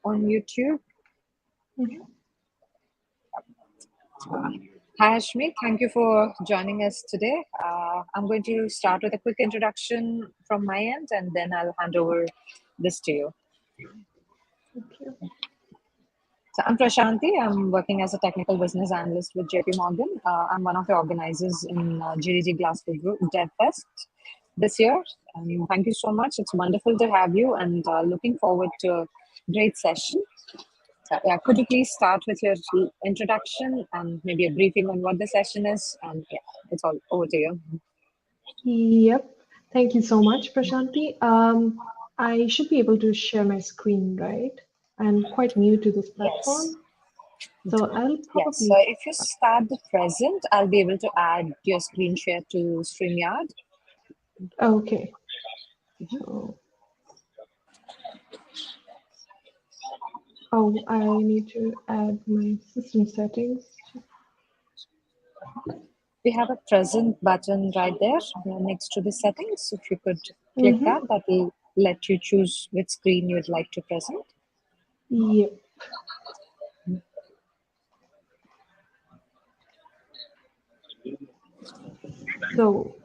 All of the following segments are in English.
on YouTube. Mhm. Hi, Ashmi. Thank you for joining us today. I'm going to start with a quick introduction from my end, and then I'll hand over this to you. Thank you. So I'm Prashanti. I'm working as a technical business analyst with JP Morgan. I'm one of the organizers in GDG Glasgow Group DevFest this year. And thank you so much. It's wonderful to have you, and looking forward to a great session. So, yeah, could you please start with your introduction and maybe a briefing on what the session is? And yeah, it's all over to you. Yep. Thank you so much, Prashanti. I should be able to share my screen, right? I'm quite new to this Yes. platform, so I'll Yes. So probably. if you start the present, I'll be able to add your screen share to StreamYard. Okay. So, oh, I need to add my system settings. We have a present button right there next to the settings. If you could click Mm-hmm. that, that will let you choose which screen you'd like to present. Yep. So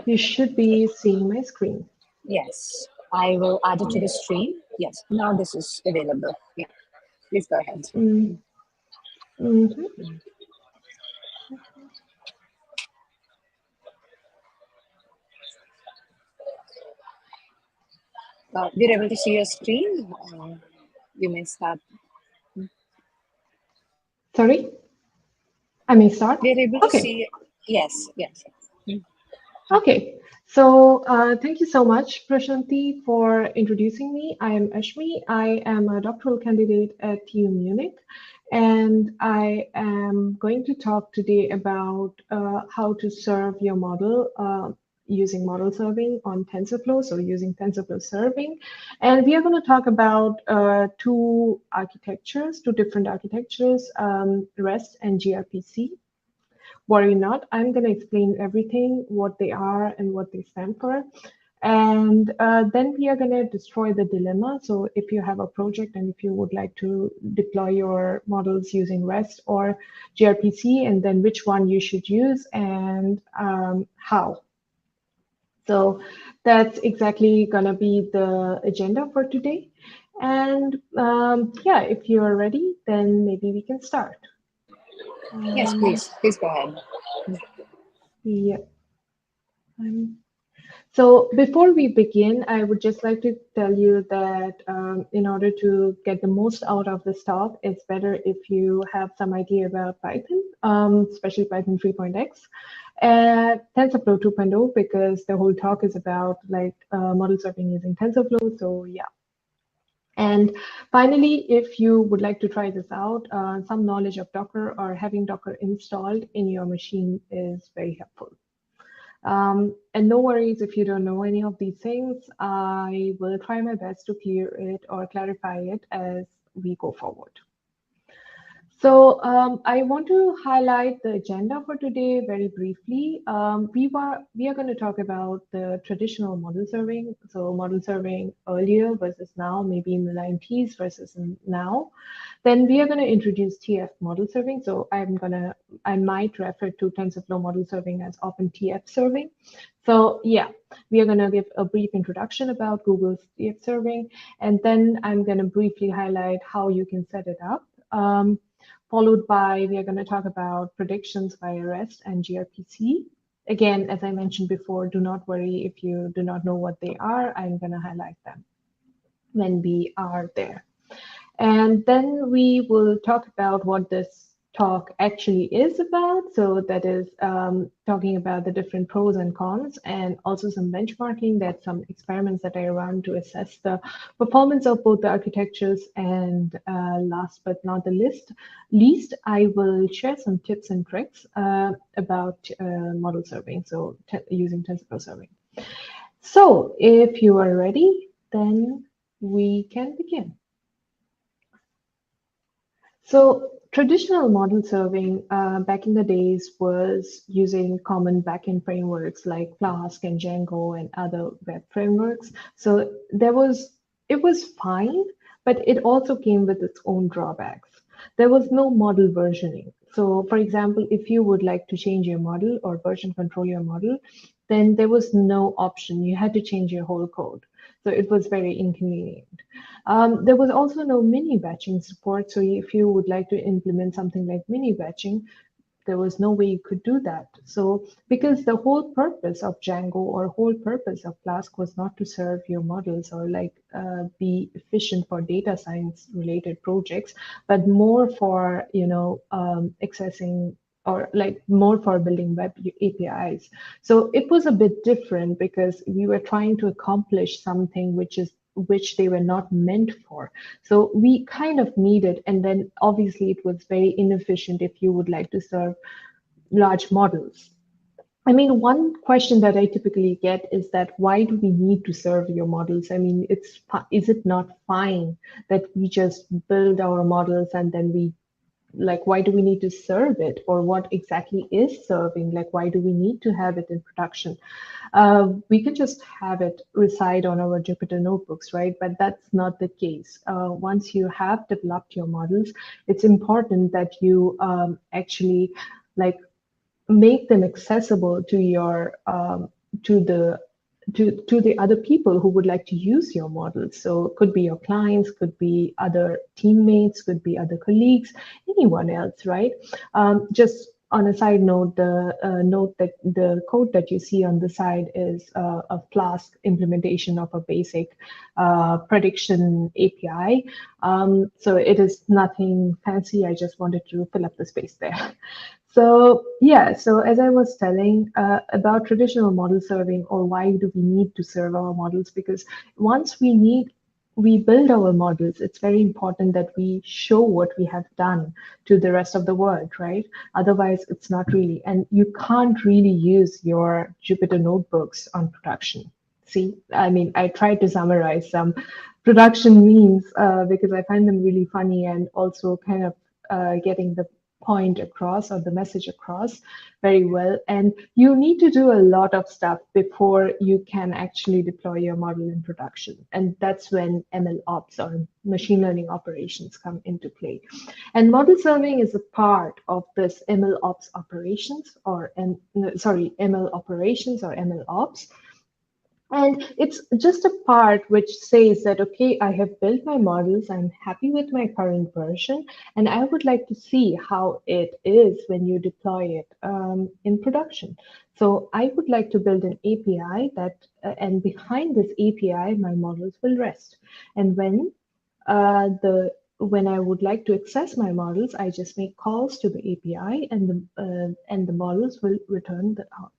you should be seeing my screen. Yes, I will add it to Yeah. the stream. Yes, now this is available. Yeah, please go ahead. Mm-hmm. We're able to see your screen. You may start. Sorry, I may start. We're able to Okay. see. Yes, yes. Okay, so thank you so much, Prashanti, for introducing me. I am Ashmi. I am a doctoral candidate at TU Munich, and I am going to talk today about how to serve your model using model serving on TensorFlow, so using TensorFlow serving. And we are going to talk about two different architectures, REST and gRPC. Worry not, I'm going to explain everything, what they are and what they stand for. And then we are going to destroy the dilemma. So if you have a project and if you would like to deploy your models using REST or gRPC, and then which one you should use and how. So that's exactly going to be the agenda for today. And yeah, if you're ready, then maybe we can start. Yes, please. Please go ahead. Yeah. So before we begin, I would just like to tell you that in order to get the most out of this talk, it's better if you have some idea about Python, especially Python 3.x, and TensorFlow 2.0, because the whole talk is about like model serving using TensorFlow. So yeah. And finally, if you would like to try this out, some knowledge of Docker or having Docker installed in your machine is very helpful. And no worries if you don't know any of these things. I will try my best to clear it or clarify it as we go forward. So I want to highlight the agenda for today very briefly. We are going to talk about the traditional model serving. So model serving earlier versus now, maybe in the 90s versus now. Then we are going to introduce TF model serving. So I might refer to TensorFlow model serving as often TFServing. So yeah, we are going to give a brief introduction about Google's TFServing, and then I'm going to briefly highlight how you can set it up. Followed by, we are going to talk about predictions via REST and gRPC. Again, as I mentioned before, do not worry if you do not know what they are. I'm going to highlight them when we are there. And then we will talk about what this talk actually is about. So that is talking about the different pros and cons, and also some benchmarking. That's some experiments that I run to assess the performance of both the architectures. And last but not the least, I will share some tips and tricks about model serving, so using TensorFlow serving. So if you are ready, then we can begin. So traditional model serving back in the days was using common backend frameworks like Flask and Django and other web frameworks. So it was fine, but it also came with its own drawbacks. There was no model versioning. So for example, if you would like to change your model or version control your model, then there was no option. You had to change your whole code. So it was very inconvenient. There was also no mini batching support. So if you would like to implement something like mini batching, there was no way you could do that. So because the whole purpose of Django or whole purpose of Flask was not to serve your models or like be efficient for data science related projects, but more for, accessing or like more for building web APIs. So it was a bit different because we were trying to accomplish something which they were not meant for. So we kind of needed, and then obviously it was very inefficient if you would like to serve large models. I mean, one question that I typically get is that why do we need to serve your models? I mean, is it not fine that we just build our models and then why do we need to serve it, or what exactly is serving? Like, why do we need to have it in production? We could just have it reside on our Jupyter notebooks, right? But that's not the case. Once you have developed your models, it's important that you actually like make them accessible to your to the other people who would like to use your models. So it could be your clients, could be other teammates, could be other colleagues, anyone else, right? Just on a side note, the note that the code that you see on the side is a Flask implementation of a basic prediction API. So it is nothing fancy. I just wanted to fill up the space there. So yeah, so as I was telling about traditional model serving, or why do we need to serve our models? Because once we build our models, it's very important that we show what we have done to the rest of the world, right? Otherwise, it's not really, and you can't really use your Jupyter notebooks on production. See, I mean, I tried to summarize some production memes because I find them really funny and also kind of getting the point across or the message across very well. And you need to do a lot of stuff before you can actually deploy your model in production. And that's when ML ops or machine learning operations come into play. And model serving is a part of this ML ops operations or ML operations or ML ops. And it's just a part which says that, okay, I have built my models, I'm happy with my current version, and I would like to see how it is when you deploy it in production. So I would like to build an API that, and behind this API, my models will rest. And when I would like to access my models, I just make calls to the API, and the models will return the output.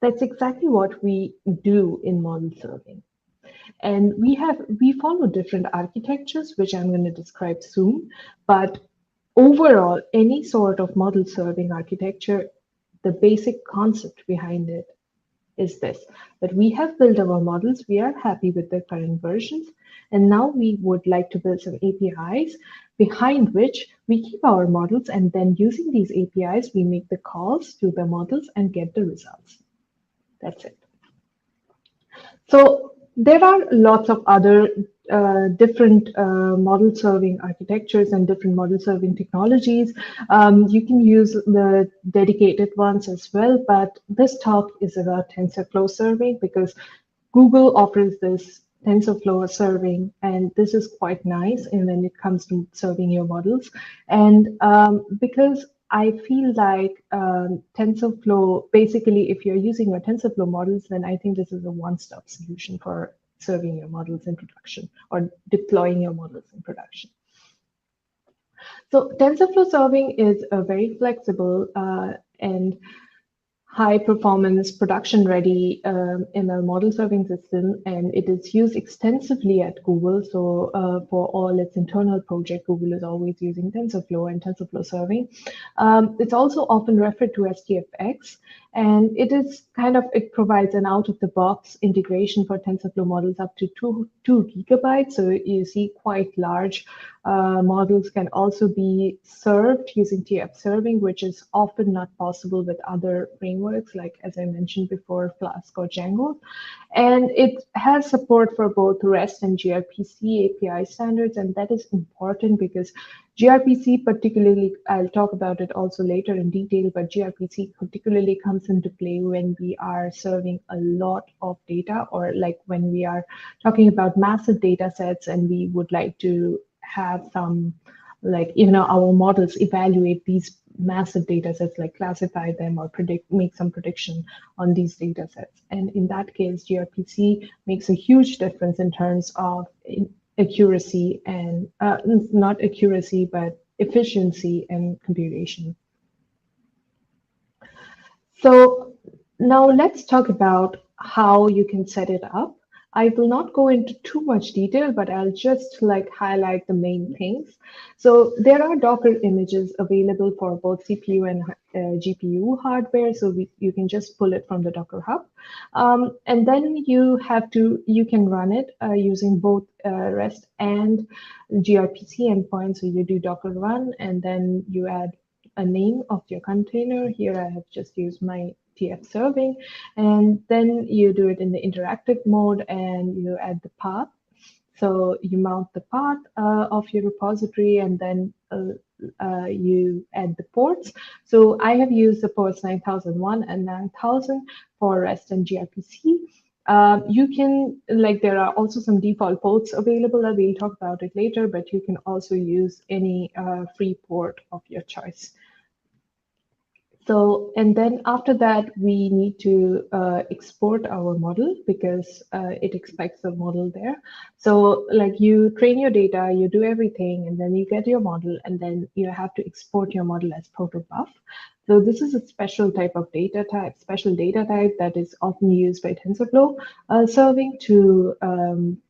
That's exactly what we do in model serving. And we follow different architectures, which I'm going to describe soon. But overall, any sort of model serving architecture, the basic concept behind it is this, that we have built our models, we are happy with their current versions, and now we would like to build some APIs behind which we keep our models, and then using these APIs, we make the calls to the models and get the results. That's it. So there are lots of other different model serving architectures and different model serving technologies. You can use the dedicated ones as well, but this talk is about TensorFlow serving because Google offers this TensorFlow serving, and this is quite nice. And when it comes to serving your models, and because I feel like TensorFlow, basically, if you're using your TensorFlow models, then I think this is a one-stop solution for serving your models in production or deploying your models in production. So TensorFlow serving is a very flexible and high-performance, production-ready ML model serving system, and it is used extensively at Google. So for all its internal project, Google is always using TensorFlow and TensorFlow serving. It's also often referred to as TFX, and it provides an out-of-the-box integration for TensorFlow models up to 2 gigabytes. So you see quite large models can also be served using TFServing, which is often not possible with other frameworks. frameworks, like as I mentioned before, Flask or Django. And it has support for both REST and gRPC API standards, and that is important because gRPC particularly, I'll talk about it also later in detail, but gRPC particularly comes into play when we are serving a lot of data, or like when we are talking about massive data sets and we would like to have some, like, our models evaluate these massive data sets, like classify them or make some prediction on these data sets. And in that case, gRPC makes a huge difference in terms of accuracy and not accuracy, but efficiency and computation. So now let's talk about how you can set it up. I will not go into too much detail, but I'll just like highlight the main things. So there are Docker images available for both CPU and GPU hardware. So you can just pull it from the Docker Hub. And then you can run it using both REST and gRPC endpoints. So you do Docker run, and then you add a name of your container. Here I have just used my TFServing, and then you do it in the interactive mode and you add the path. So you mount the path of your repository, and then you add the ports. So I have used the ports 9001 and 9000 for REST and gRPC. You can, like, there are also some default ports available. We'll talk about it later, but you can also use any free port of your choice. So, and then after that, we need to export our model because it expects the model there. So like you train your data, you do everything, and then you get your model, and then you have to export your model as protobuf. So this is a special type of data type, that is often used by TensorFlow serving to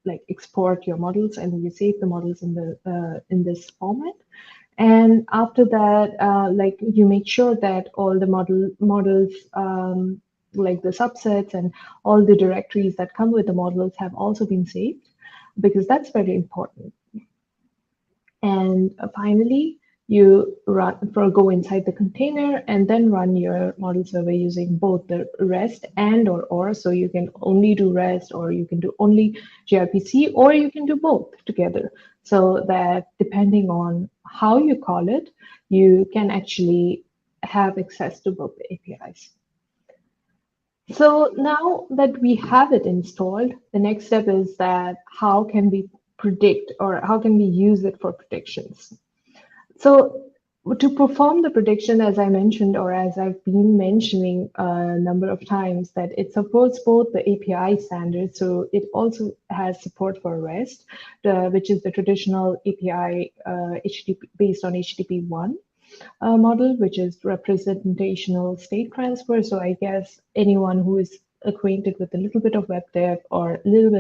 like export your models, and you save the models in this format. And after that, like you make sure that all the models, like the subsets and all the directories that come with the models have also been saved, because that's very important. And finally, you go inside the container and then run your model server using both the REST and or. So you can only do REST, or you can do only gRPC, or you can do both together. So that depending on how you call it, you can actually have access to both the APIs. So now that we have it installed, the next step is that how can we predict, or how can we use it for predictions? So to perform the prediction, as I mentioned, or as I've been mentioning a number of times, that it supports both the API standards. So it also has support for REST, which is the traditional API based on HTTP1 model, which is representational state transfer. So I guess anyone who is acquainted with a little bit of web dev, or a little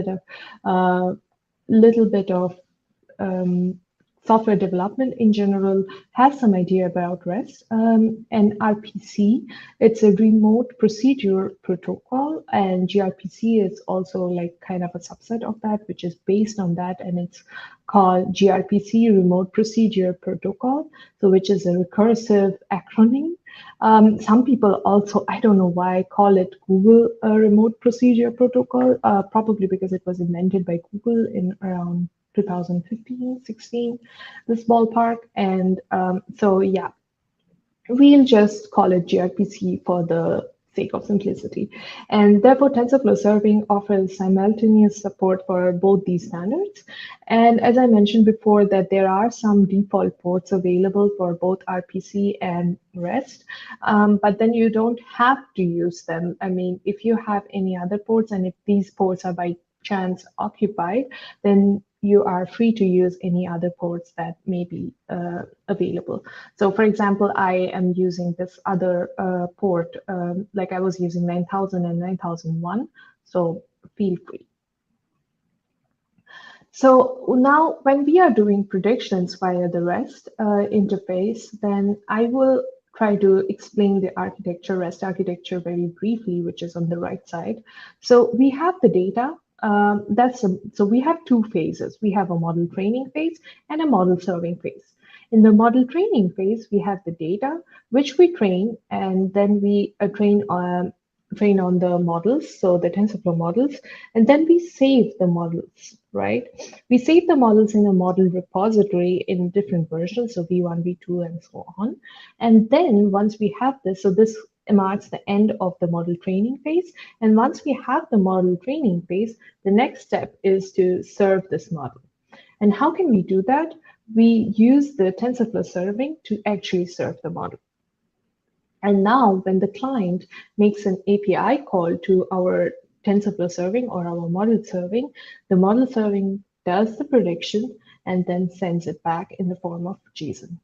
bit of software development in general has some idea about REST. And RPC, it's a remote procedure protocol, and gRPC is also like kind of a subset of that, which is based on that, and it's called gRPC Remote Procedure Protocol, so which is a recursive acronym. Some people also, I don't know why, call it Google Remote Procedure Protocol, probably because it was invented by Google in around 2015, 16, this ballpark. And so yeah, we'll just call it gRPC for the sake of simplicity. And therefore, TensorFlow Serving offers simultaneous support for both these standards. And as I mentioned before, that there are some default ports available for both RPC and REST, but then you don't have to use them. I mean, if you have any other ports, and if these ports are by chance occupied, then you are free to use any other ports that may be available. So for example, I am using this other port, like I was using 9000 and 9001, so feel free. So now when we are doing predictions via the REST interface, then I will try to explain the architecture, REST architecture, very briefly, which is on the right side. So we have the data. So we have two phases. We have a model training phase and a model serving phase. In the model training phase, we have the data, which we train, and then we train on the models, so the TensorFlow models, and then we save the models, right? We save the models in a model repository in different versions, so V1, V2, and so on. And then once we have this, so this marks the end of the model training phase. And once we have the model training phase, the next step is to serve this model. And how can we do that? We use the TensorFlow serving to actually serve the model. And now when the client makes an API call to our TensorFlow serving or our model serving, the model serving does the prediction and then sends it back in the form of JSON.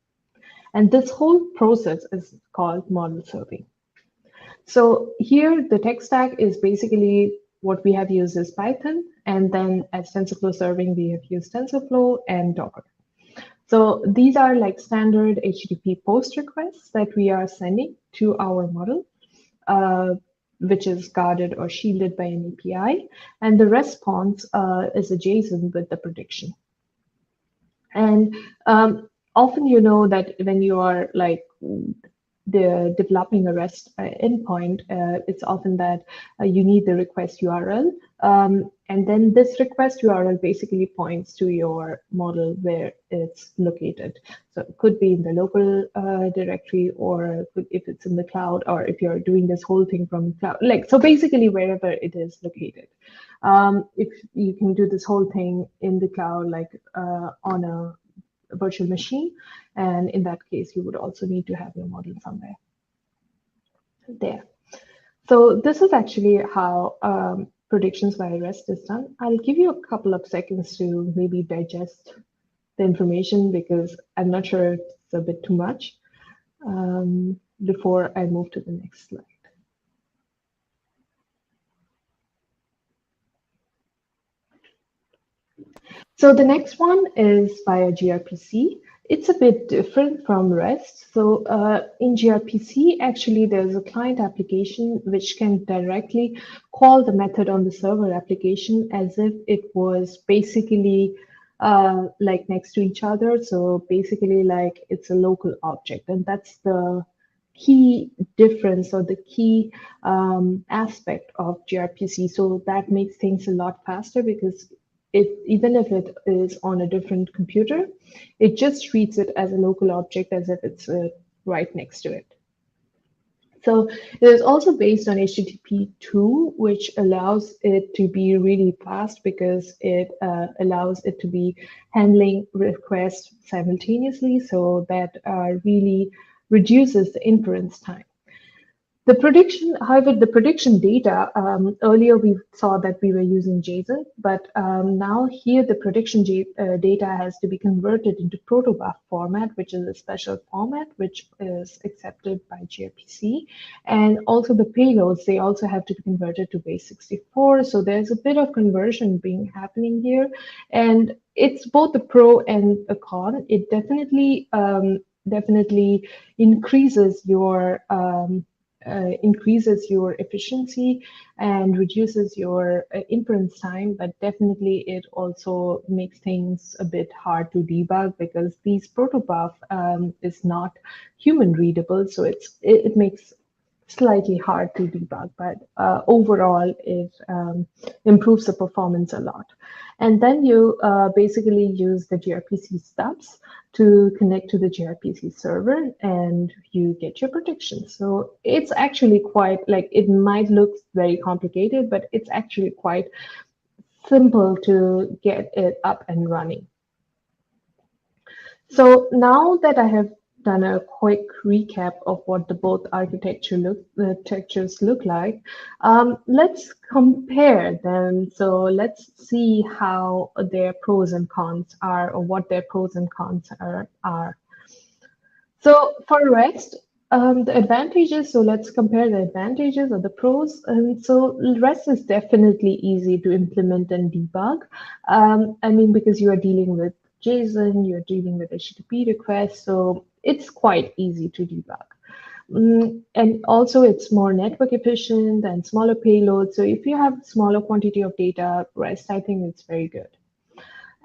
And this whole process is called model serving. So here the tech stack is basically what we have used is Python, and then as TensorFlow serving, we have used TensorFlow and Docker. So these are like standard HTTP post requests that we are sending to our model, which is guarded or shielded by an API. And the response is a JSON with the prediction. And often you know that when you are like developing a REST endpoint, it's often that you need the request URL. And then this request URL basically points to your model where it's located. So it could be in the local directory, or if it's in the cloud, or if you're doing this whole thing from cloud, so basically wherever it is located. If you can do this whole thing in the cloud, like on a virtual machine, and in that case you would also need to have your model somewhere there. So this is actually how predictions by REST is done. I'll give you a couple of seconds to maybe digest the information, because I'm not sure it's a bit too much before I move to the next slide. So the next one is via gRPC. It's a bit different from REST. So in gRPC, actually, there's a client application which can directly call the method on the server application as if it was basically like next to each other. So basically like it's a local object. And that's the key difference or the key aspect of gRPC. So that makes things a lot faster, because even if it is on a different computer, it just treats it as a local object as if it's right next to it. So it is also based on HTTP2, which allows it to be really fast, because it allows it to be handling requests simultaneously, so that really reduces the inference time. The prediction, however, the prediction data, earlier we saw that we were using JSON, but now here the prediction data has to be converted into protobuf format, which is a special format which is accepted by gRPC. And also the payloads, they also have to be converted to base64. So there's a bit of conversion being happening here. And it's both a pro and a con. It definitely increases your efficiency and reduces your inference time, but definitely it also makes things a bit hard to debug, because these protobuf is not human readable, so it makes slightly hard to debug, but overall it improves the performance a lot. And then you basically use the gRPC stubs to connect to the gRPC server, and you get your predictions. So it's actually quite, like, it might look very complicated, but it's actually quite simple to get it up and running. So now that I have done a quick recap of what the both architectures look like, let's compare them. So let's see how their pros and cons are, or what their pros and cons are. So for REST, the advantages, so let's compare the advantages or the pros. And so REST is definitely easy to implement and debug. I mean, because you are dealing with JSON, you're dealing with HTTP requests, so it's quite easy to debug. And also it's more network efficient and smaller payload. So if you have smaller quantity of data, REST, I think it's very good.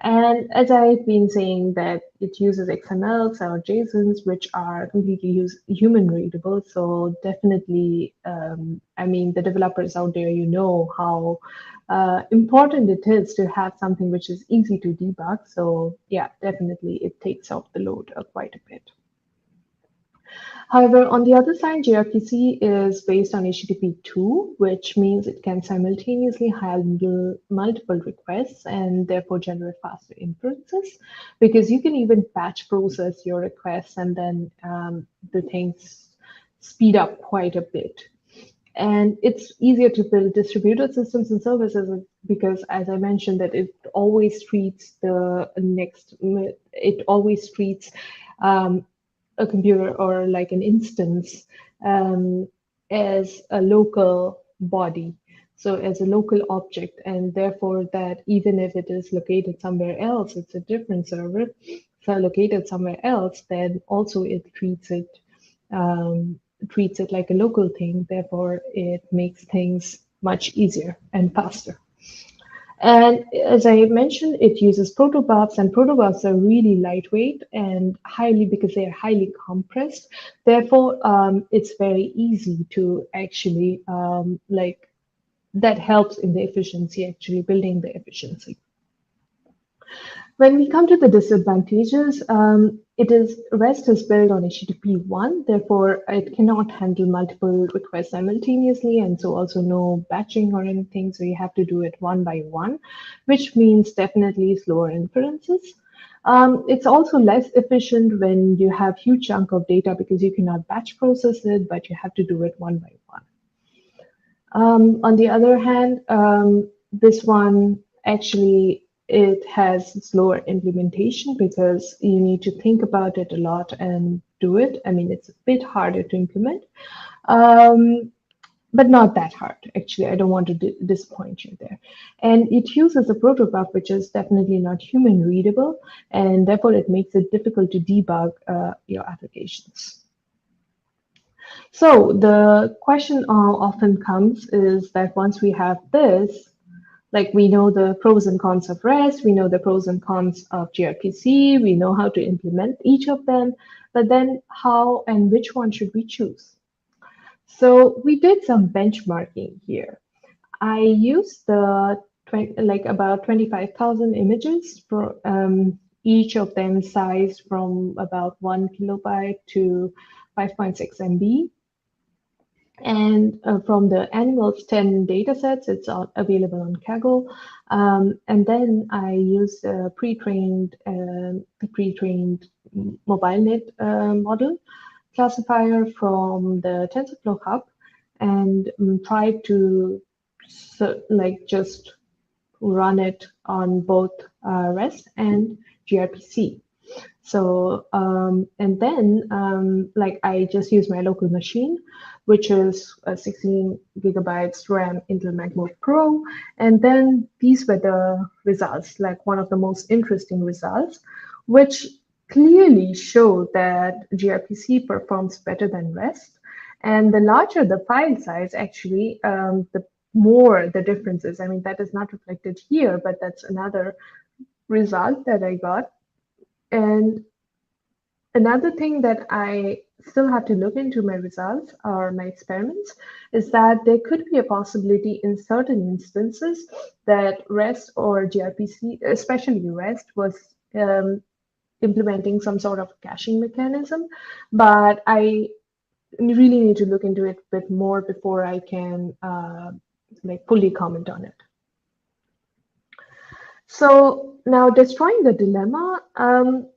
And as I've been saying, that it uses XMLs or JSONs, which are completely human readable. So definitely, I mean, the developers out there, you know how important it is to have something which is easy to debug. So yeah, definitely it takes off the load quite a bit. However, on the other side, gRPC is based on HTTP 2, which means it can simultaneously handle multiple requests and therefore generate faster inferences, because you can even batch process your requests and then the things speed up quite a bit. And it's easier to build distributed systems and services because, as I mentioned, that it always treats a computer or like an instance as a local body, so as a local object, and therefore that even if it is located somewhere else, it's a different server, so located somewhere else, then also it treats it like a local thing. Therefore, it makes things much easier and faster. And as I mentioned, it uses protobufs, and protobufs are really lightweight and because they are highly compressed. Therefore, it's very easy to actually that helps in the efficiency, actually building the efficiency. When we come to the disadvantages, REST is built on HTTP 1, therefore it cannot handle multiple requests simultaneously, and so also no batching or anything, so you have to do it one by one, which means definitely slower inferences. It's also less efficient when you have huge chunk of data because you cannot batch process it, but you have to do it one by one. On the other hand, this one actually, it has slower implementation because you need to think about it a lot and do it. I mean, it's a bit harder to implement, but not that hard. Actually, I don't want to disappoint you there. And it uses a protobuf, which is definitely not human readable, and therefore it makes it difficult to debug your applications. So the question often comes is that once we have this, like we know the pros and cons of REST, we know the pros and cons of gRPC, we know how to implement each of them, but then how and which one should we choose? So we did some benchmarking here. I used about 25,000 images for each of them sized from about 1 kilobyte to 5.6 MB. And from the animals 10 data sets, it's available on Kaggle. And then I used a pre-trained MobileNet model classifier from the TensorFlow hub, and tried to just run it on both REST and gRPC. So, and then I just use my local machine, which is 16 gigabytes RAM Intel MacBook Pro. And then these were the results, like one of the most interesting results, which clearly show that gRPC performs better than REST. And the larger the file size, actually, the more the differences. I mean, that is not reflected here, but that's another result that I got. And another thing that I still have to look into my results or my experiments is that there could be a possibility in certain instances that REST or gRPC, especially REST, was implementing some sort of caching mechanism, but I really need to look into it a bit more before I can fully comment on it. So now destroying the dilemma,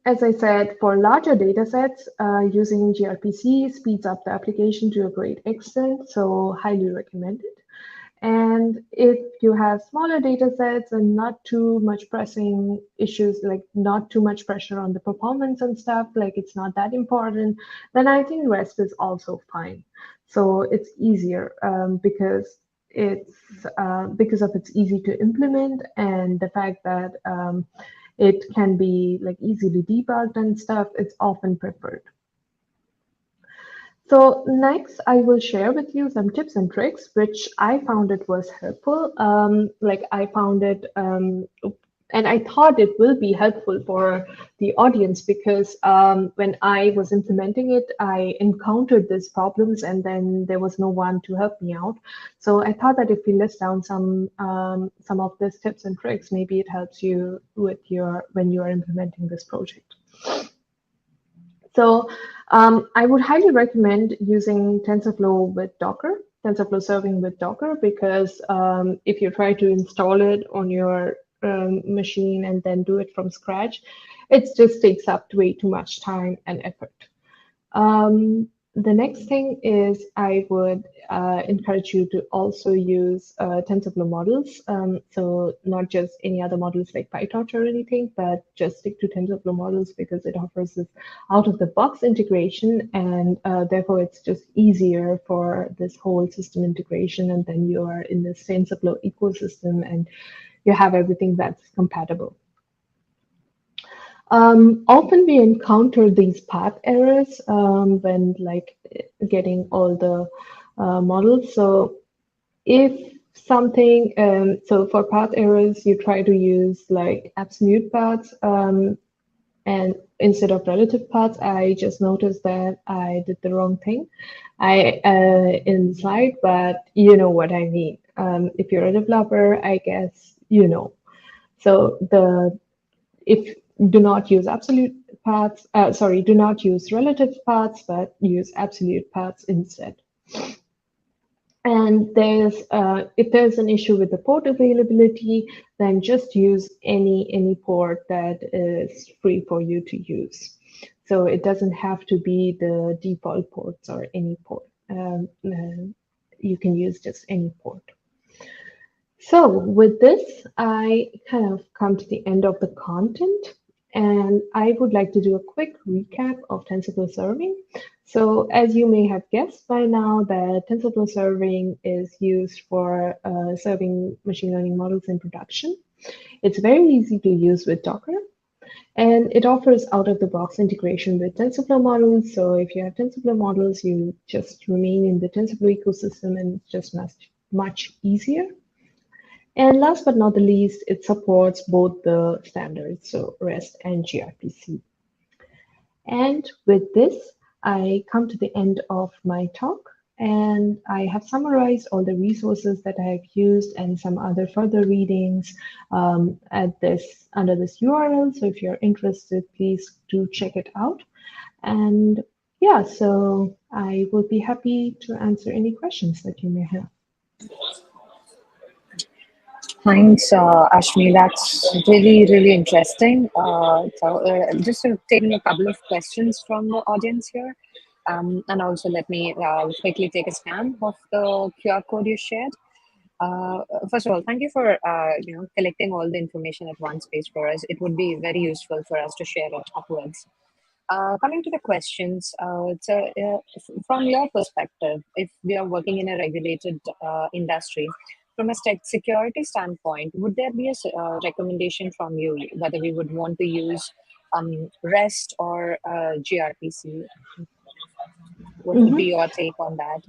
as I said, for larger data sets, using gRPC speeds up the application to a great extent, so highly recommended. And if you have smaller data sets and not too much pressing issues, like not too much pressure on the performance and stuff, like it's not that important, then I think REST is also fine. So it's easier because of its easy to implement and the fact that it can be easily debugged and stuff, it's often preferred. So next, I will share with you some tips and tricks, which I found it was helpful. I found it and I thought it will be helpful for the audience because when I was implementing it, I encountered these problems and then there was no one to help me out. So I thought that if we list down some of these tips and tricks, maybe it helps you with when you are implementing this project. So I would highly recommend using TensorFlow with Docker, TensorFlow serving with Docker, because if you try to install it on your machine and then do it from scratch, it just takes up way too much time and effort. The next thing is I would encourage you to also use TensorFlow models. So not just any other models like PyTorch or anything, but just stick to TensorFlow models because it offers this out-of-the-box integration, and therefore it's just easier for this whole system integration. And then you are in this TensorFlow ecosystem and you have everything that's compatible. Often we encounter these path errors when like getting all the models. So if something, so for path errors, you try to use like absolute paths and instead of relative paths. I just noticed that I did the wrong thing in the slide, but you know what I mean. If you're a developer, I guess you know. So if do not use absolute paths, do not use relative paths, but use absolute paths instead. And if there's an issue with the port availability, then just use any port that is free for you to use. So it doesn't have to be the default ports or any port. You can use just any port. So with this, I kind of come to the end of the content. And I would like to do a quick recap of TensorFlow serving. So as you may have guessed by now, that TensorFlow serving is used for serving machine learning models in production. It's very easy to use with Docker. And it offers out-of-the-box integration with TensorFlow models. So if you have TensorFlow models, you just remain in the TensorFlow ecosystem and it's just much easier. And last but not the least, it supports both the standards, so REST and gRPC. And with this, I come to the end of my talk, and I have summarized all the resources that I have used and some other further readings under this URL. So if you're interested, please do check it out. And yeah, so I will be happy to answer any questions that you may have. Thanks, Ashmi. That's really, really interesting. Just taking a couple of questions from the audience here. And also let me quickly take a scan of the QR code you shared. First of all, thank you for collecting all the information at one space for us. It would be very useful for us to share it upwards. Coming to the questions, from your perspective, if we are working in a regulated industry, from a security standpoint, would there be a recommendation from you whether we would want to use REST or gRPC? What would be your take on that?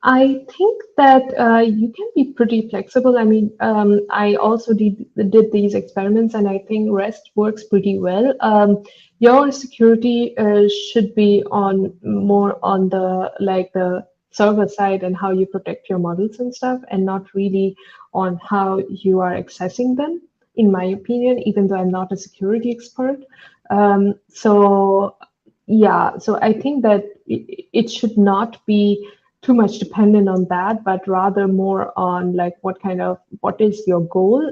I think that you can be pretty flexible. I mean, I also did these experiments, and I think REST works pretty well. Your security should be more on the server side and how you protect your models and stuff, and not really on how you are accessing them, in my opinion, even though I'm not a security expert. So I think that it should not be too much dependent on that, but rather more on like what is your goal,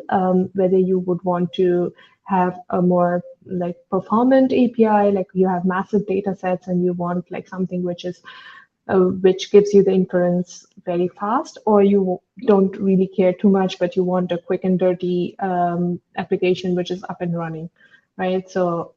whether you would want to have a more like performant API, like you have massive data sets and you want like something which gives you the inference very fast, or you don't really care too much, but you want a quick and dirty application which is up and running, right? So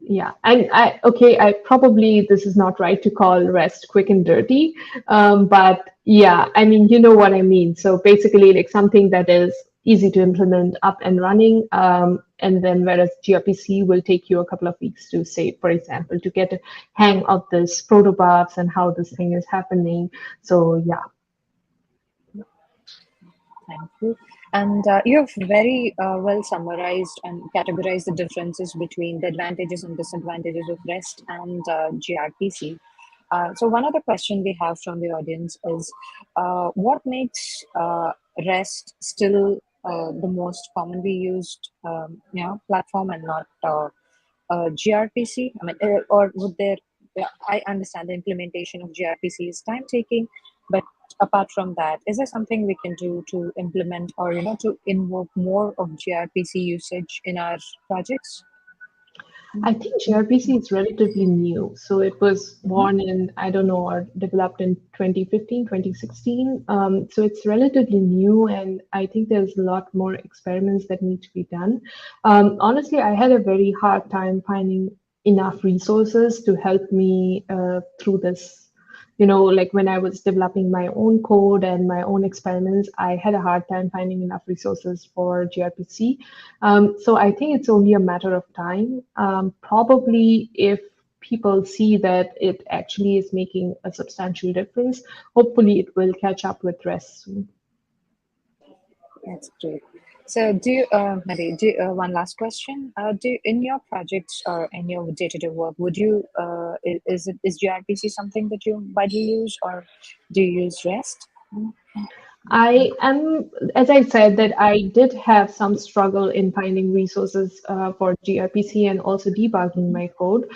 yeah, and I probably this is not right to call REST quick and dirty, but yeah, I mean, you know what I mean. So basically, like something that is easy to implement, up and running, and then whereas gRPC will take you a couple of weeks to say, for example, to get a hang of this protobufs and how this thing is happening. So yeah. Thank you. And you have very well summarized and categorized the differences between the advantages and disadvantages of REST and gRPC. So one other question we have from the audience is, what makes REST still the most commonly used platform and not gRPC? I mean, or would there? Yeah, I understand the implementation of gRPC is time taking, but apart from that, is there something we can do to implement or to invoke more of gRPC usage in our projects? I think gRPC is relatively new. So it was born in, I don't know, or developed in 2015, 2016. So it's relatively new, and I think there's a lot more experiments that need to be done. Honestly, I had a very hard time finding enough resources to help me through this. Like when I was developing my own code and my own experiments, I had a hard time finding enough resources for gRPC. So I think it's only a matter of time. Probably if people see that it actually is making a substantial difference, hopefully it will catch up with REST soon. That's great. So, do you, Mary, one last question? In your projects or in your day-to-day work, would you is gRPC something that you widely use, or do you use REST? I am, as I said, that I did have some struggle in finding resources for gRPC and also debugging my code.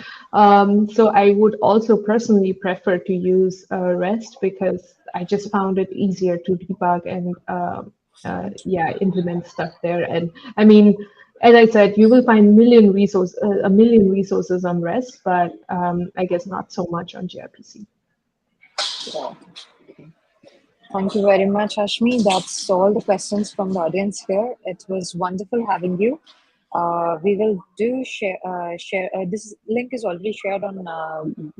So I would also personally prefer to use REST because I just found it easier to debug and implement stuff there. And I mean, as I said, you will find a million resources on REST, but I guess not so much on gRPC. Yeah. Thank you very much, Ashmi. That's all the questions from the audience here. It was wonderful having you. We will do share. This link is already shared on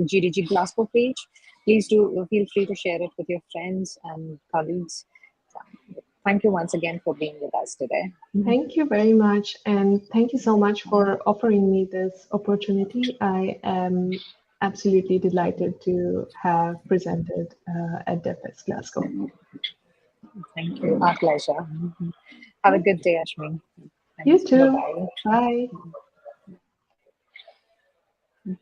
GDG Glasgow page. Please do feel free to share it with your friends and colleagues. Thank you once again for being with us today. Thank you very much. And thank you so much for offering me this opportunity. I am absolutely delighted to have presented at DevFest Glasgow. Thank you. Our pleasure. Have a good day, Ashmi. You Thanks. too. Bye-bye. Bye.